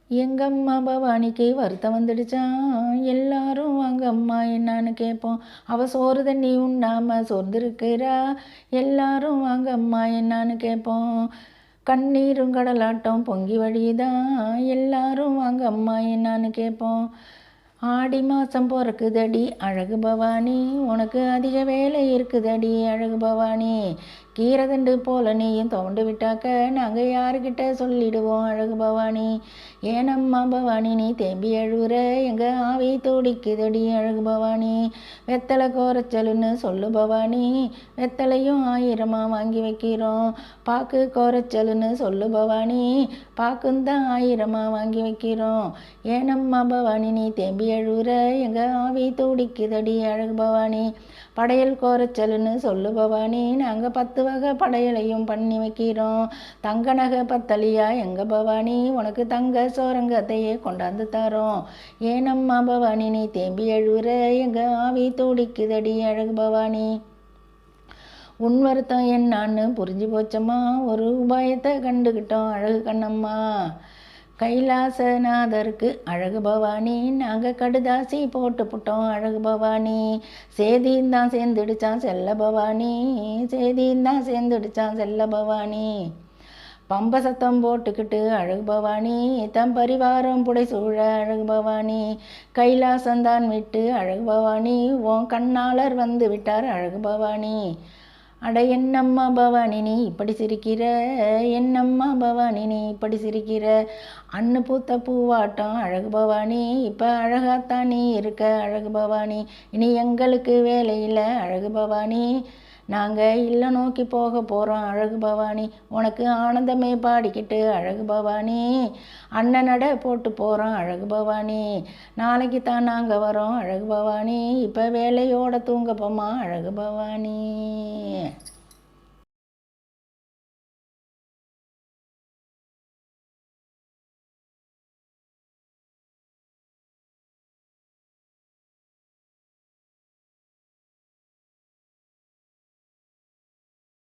எங்கம்மா பவானிக்கு வருத்தம் வந்துடுச்சாம். எல்லாரும் வாங்கம்மா என்னான்னு கேட்போம். அவ சோறு தண்ணி உண்ணாம சோர்ந்திருக்கிறா. எல்லாரும் வாங்கம்மா என்னான்னு கேட்போம். கண்ணீரும் கடலாட்டம் பொங்கி வழியுதான். எல்லாரும் வாங்கம்மா என்னான்னு கேட்போம். ஆடி மாதம் பிறக்குதடி அழகு பவானி, உனக்கு அதிக வேலை இருக்குதடி அழகு பவானி. கீரைதண்டு போல நீயும் தோண்டு விட்டாக்க நாங்கள் யாருக்கிட்ட சொல்லிடுவோம் அழகு பவானி. ஏனம்மா பவானி நீ தேம்பி அழுவுற, எங்கள் ஆவி துடிக்குதடி அழகு பவானி. வெத்தலை கோரச்சலுன்னு சொல்லு பவானி, வெத்தலையும் 1000 வாங்கி வைக்கிறோம். பாக்கு கோரச்சலுன்னு சொல்லு பவானி, பாக்குந்தான் 1000 வாங்கி வைக்கிறோம். ஏனம்மா பவானி நீ தேம்பி அழுவுற, எங்கள் ஆவி துடிக்குதடி அழகு பவானி. படையல் கோரச்சலுன்னு சொல்லு பவானி, நாங்கள் 10 வகை படையலையும் பண்ணி வைக்கிறோம். தங்க நகை பத்தலியா எங்க பவானி, உனக்கு தங்க சோரங்கத்தையே கொண்டாந்து தரோம். ஏனம்மா பவானி நீ தேம்பி அழுவுற, எங்கள் ஆவி துடிக்குதடி அழகு பவானி. உன் வருத்தம் என்னான்னு புரிஞ்சு போச்சம்மா, ஒரு உபாயத்தை கண்டுகிட்டோம் அழகு கண்ணம்மா. கைலாசநாதருக்கு அழகு பவானி, நாங்கள் கடுதாசி போட்டுப்புட்டோம் அழகு பவானி. சேதிந்தான் சேர்ந்துடுச்சான் செல்ல பவானி, சேதிந்தான் சேர்ந்துடுச்சான் செல்ல பவானி. பம்ப சத்தம் போட்டுக்கிட்டு அழகு பவானி, தம் பரிவாரம் புடைசூழ அழகு பவானி. கைலாசந்தான் விட்டு அழகு பவானி, உன் கண்ணாளர் வந்து விட்டார் அழகு பவானி. அட என்னம்மா பவானி நீ இப்படி சிரிக்கிற, என்னம்மா பவானி நீ இப்படி சிரிக்கிற. அன்னு பூத்த பூவாட்டம் அழகு பவானி, இப்போ அழகாத்தான் நீ இருக்க அழகு பவானி. இனி எங்களுக்கு வேலையில் அழகு பவானி, நாங்கள் இல்லை நோக்கி போக போகிறோம் அழகு பவானி. உனக்கு ஆனந்தமே பாடிக்கிட்டு அழகு பவானி, அண்ணன் நட போட்டு போகிறோம் அழகு பவானி. நாளைக்கு தான் நாங்கள் வரோம் அழகு பவானி, இப்போ வேலையோட தூங்கப்போமா அழகு பவானி.